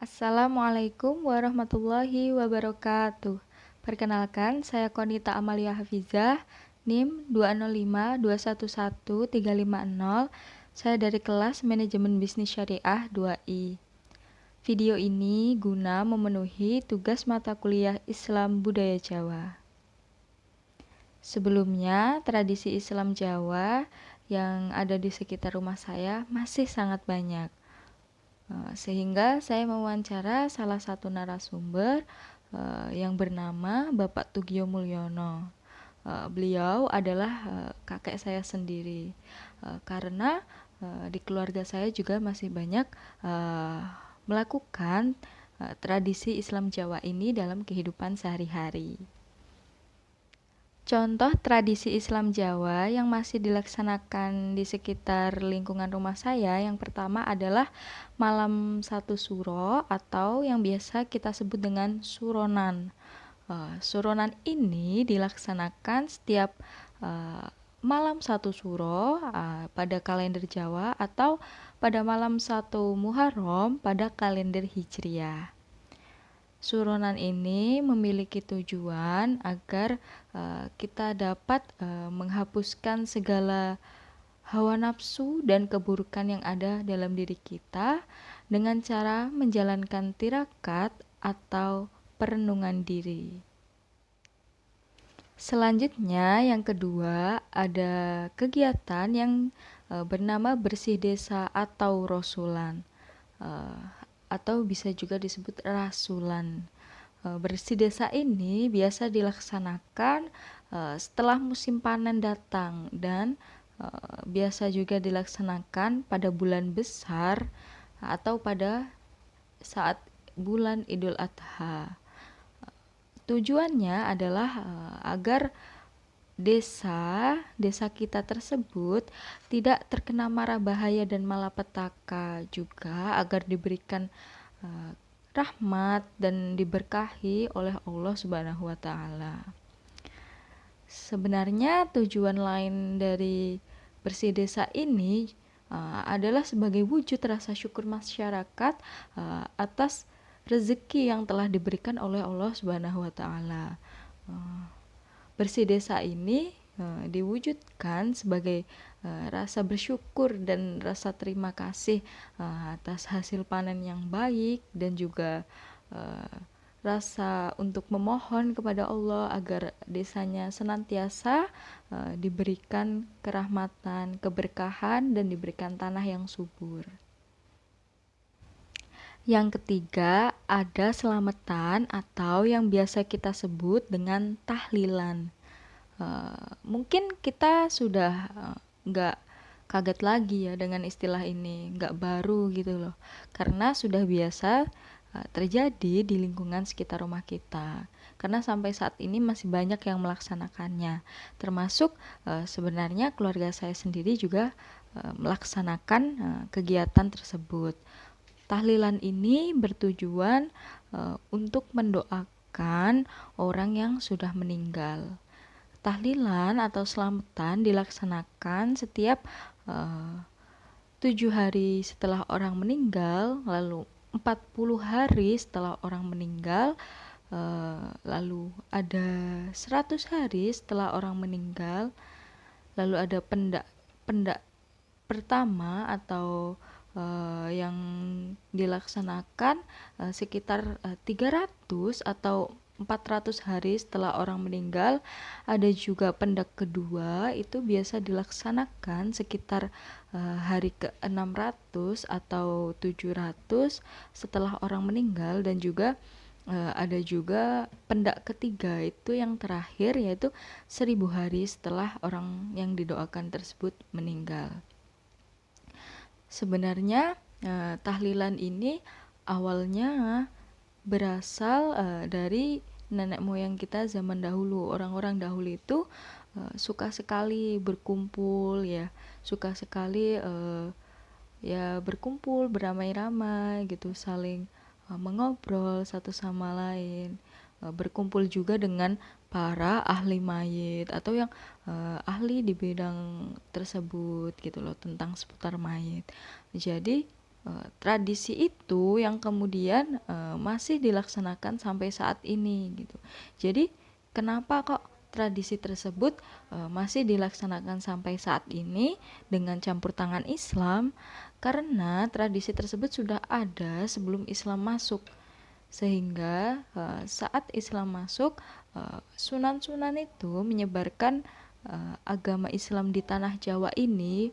Assalamualaikum warahmatullahi wabarakatuh. Perkenalkan, saya Konita Amalia Hafizah, NIM 205211350. Saya dari kelas Manajemen Bisnis Syariah 2I. Video ini guna memenuhi tugas mata kuliah Islam Budaya Jawa. Sebelumnya, tradisi Islam Jawa yang ada di sekitar rumah saya masih sangat banyak. Sehingga saya mewawancara salah satu narasumber yang bernama Bapak Tugio Mulyono. Beliau adalah kakek saya sendiri, karena di keluarga saya juga masih banyak melakukan tradisi Islam Jawa ini dalam kehidupan sehari-hari. Contoh tradisi Islam Jawa yang masih dilaksanakan di sekitar lingkungan rumah saya, yang pertama adalah malam satu suro atau yang biasa kita sebut dengan suronan. Suronan ini dilaksanakan setiap malam satu suro pada kalender Jawa atau pada malam satu Muharram pada kalender Hijriah. Suronan ini memiliki tujuan agar kita dapat menghapuskan segala hawa nafsu dan keburukan yang ada dalam diri kita dengan cara menjalankan tirakat atau perenungan diri. Selanjutnya, yang kedua, ada kegiatan yang bernama bersih desa atau rosulan. Atau bisa juga disebut rasulan. Bersih desa ini biasa dilaksanakan setelah musim panen datang dan biasa juga dilaksanakan pada bulan besar atau pada saat bulan Idul Adha. Tujuannya adalah agar desa kita tersebut tidak terkena mara bahaya dan malapetaka, juga agar diberikan rahmat dan diberkahi oleh Allah Subhanahu wa taala. Sebenarnya tujuan lain dari bersih desa ini adalah sebagai wujud rasa syukur masyarakat atas rezeki yang telah diberikan oleh Allah Subhanahu wa taala. Bersih desa ini diwujudkan sebagai rasa bersyukur dan rasa terima kasih atas hasil panen yang baik, dan juga rasa untuk memohon kepada Allah agar desanya senantiasa diberikan kerahmatan, keberkahan, dan diberikan tanah yang subur. Yang ketiga, ada selamatan atau yang biasa kita sebut dengan tahlilan. Mungkin kita sudah nggak kaget lagi ya dengan istilah ini, nggak baru gitu loh, karena sudah biasa terjadi di lingkungan sekitar rumah kita. Karena sampai saat ini masih banyak yang melaksanakannya, termasuk sebenarnya keluarga saya sendiri juga melaksanakan kegiatan tersebut. Tahlilan ini bertujuan untuk mendoakan orang yang sudah meninggal. Tahlilan atau selamatan dilaksanakan setiap 7 hari setelah orang meninggal, lalu 40 hari setelah orang meninggal, lalu ada 100 hari setelah orang meninggal, lalu ada pendak pertama atau yang dilaksanakan sekitar 300 atau 400 hari setelah orang meninggal. Ada juga pendak kedua, itu biasa dilaksanakan sekitar hari ke-600 atau 700 setelah orang meninggal, dan juga ada juga pendak ketiga, itu yang terakhir, yaitu 1000 hari setelah orang yang didoakan tersebut meninggal. Sebenarnya tahlilan ini awalnya berasal dari nenek moyang kita zaman dahulu. Orang-orang dahulu itu suka sekali berkumpul ya, suka sekali ya berkumpul beramai-ramai gitu, saling mengobrol satu sama lain, berkumpul juga dengan para ahli mayit atau yang ahli di bidang tersebut gitu loh, tentang seputar mayit. Jadi tradisi itu yang kemudian masih dilaksanakan sampai saat ini gitu. Jadi kenapa kok tradisi tersebut masih dilaksanakan sampai saat ini dengan campur tangan Islam? Karena tradisi tersebut sudah ada sebelum Islam masuk, sehingga saat Islam masuk, sunan-sunan itu menyebarkan agama Islam di tanah Jawa ini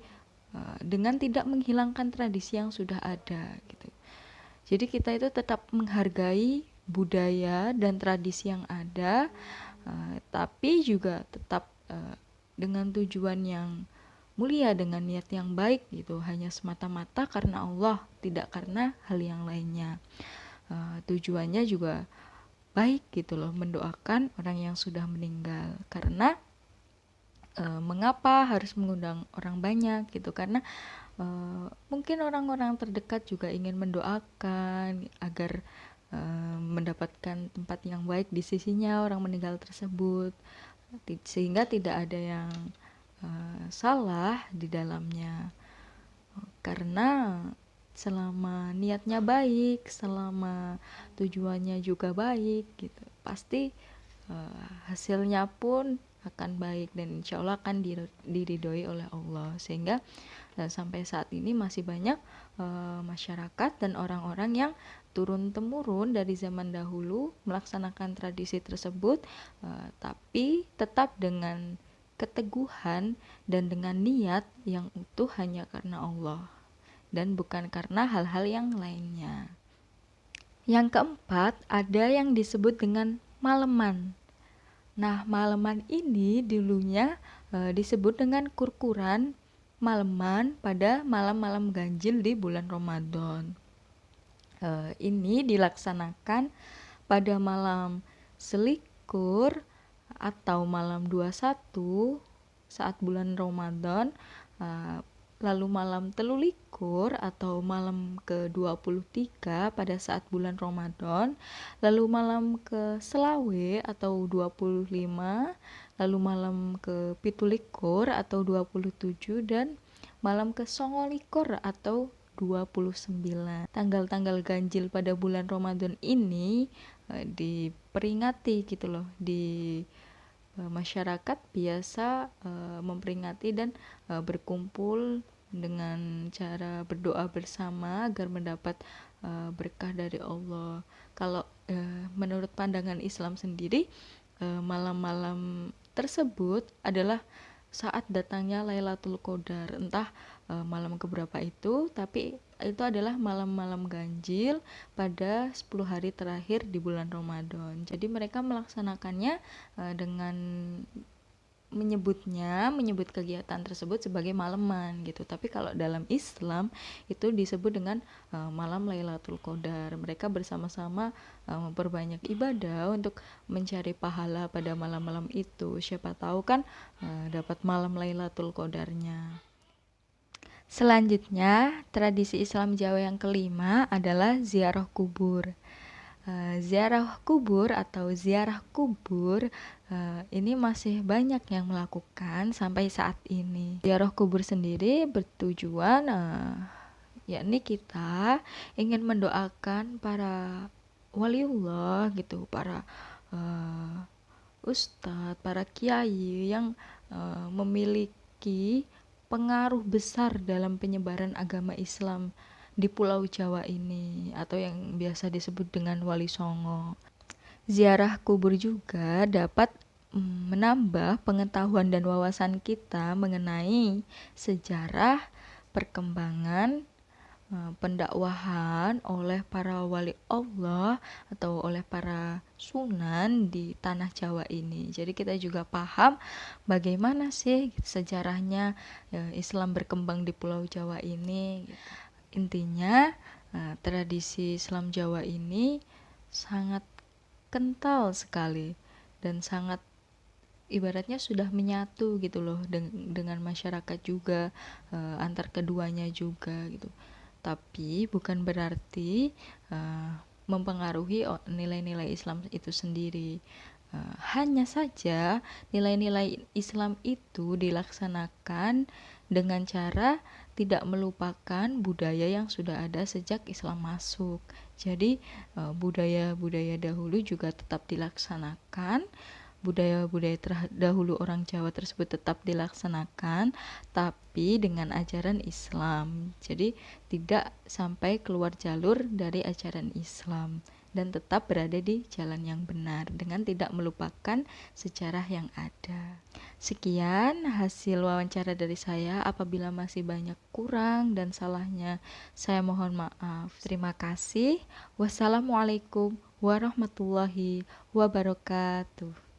dengan tidak menghilangkan tradisi yang sudah ada gitu. Jadi kita itu tetap menghargai budaya dan tradisi yang ada, tapi juga tetap dengan tujuan yang mulia, dengan niat yang baik gitu, hanya semata-mata karena Allah, tidak karena hal yang lainnya. Tujuannya juga baik gitu loh, mendoakan orang yang sudah meninggal. Karena mengapa harus mengundang orang banyak gitu? Karena mungkin orang-orang terdekat juga ingin mendoakan agar mendapatkan tempat yang baik di sisinya orang meninggal tersebut, sehingga tidak ada yang salah di dalamnya. Karena selama niatnya baik, selama tujuannya juga baik gitu, pasti hasilnya pun akan baik dan insya Allah akan diridhoi oleh Allah. Sehingga sampai saat ini masih banyak masyarakat dan orang-orang yang turun-temurun dari zaman dahulu melaksanakan tradisi tersebut, tapi tetap dengan keteguhan dan dengan niat yang utuh hanya karena Allah dan bukan karena hal-hal yang lainnya. Yang keempat, ada yang disebut dengan maleman. Nah, maleman ini dulunya disebut dengan kurkuran maleman pada malam-malam ganjil di bulan Ramadan. Ini dilaksanakan pada malam selikur atau malam 21 saat bulan Ramadan, lalu malam telulikur atau malam ke-23 pada saat bulan Ramadan, lalu malam ke selawe atau 25, lalu malam ke pitulikur atau 27, dan malam ke songolikur atau 29. Tanggal-tanggal ganjil pada bulan Ramadan ini diperingati gitu loh, di masyarakat biasa memperingati dan berkumpul dengan cara berdoa bersama agar mendapat berkah dari Allah. Kalau menurut pandangan Islam sendiri, malam-malam tersebut adalah saat datangnya Lailatul Qadar, entah malam keberapa itu, tapi itu adalah malam-malam ganjil pada 10 hari terakhir di bulan Ramadan. Jadi mereka melaksanakannya dengan menyebut kegiatan tersebut sebagai maleman gitu. Tapi kalau dalam Islam itu disebut dengan malam Lailatul Qadar. Mereka bersama-sama memperbanyak ibadah untuk mencari pahala pada malam-malam itu. Siapa tahu kan dapat malam Lailatul Qadarnya. Selanjutnya, tradisi Islam Jawa yang kelima adalah ziarah kubur. Ziarah kubur atau ziarah kubur ini masih banyak yang melakukan sampai saat ini. Ziarah kubur sendiri bertujuan yakni kita ingin mendoakan para waliullah gitu, para ustadz, para kiai yang memiliki pengaruh besar dalam penyebaran agama Islam di Pulau Jawa ini, atau yang biasa disebut dengan Wali Songo. Ziarah kubur juga dapat menambah pengetahuan dan wawasan kita mengenai sejarah perkembangan pendakwahan oleh para wali Allah atau oleh para sunan di tanah Jawa ini. Jadi kita juga paham bagaimana sih sejarahnya Islam berkembang di Pulau Jawa ini. Intinya tradisi Islam Jawa ini sangat kental sekali dan sangat ibaratnya sudah menyatu gitu loh dengan masyarakat juga, antar keduanya juga gitu. Tapi bukan berarti mempengaruhi nilai-nilai Islam itu sendiri. Hanya saja nilai-nilai Islam itu dilaksanakan dengan cara tidak melupakan budaya yang sudah ada sejak Islam masuk. Jadi budaya-budaya dahulu juga tetap dilaksanakan, budaya-budaya terdahulu orang Jawa tersebut tetap dilaksanakan, tapi dengan ajaran Islam. Jadi tidak sampai keluar jalur dari ajaran Islam dan tetap berada di jalan yang benar dengan tidak melupakan sejarah yang ada. Sekian hasil wawancara dari saya. Apabila masih banyak kurang dan salahnya, saya mohon maaf. Terima kasih. Wassalamualaikum warahmatullahi wabarakatuh.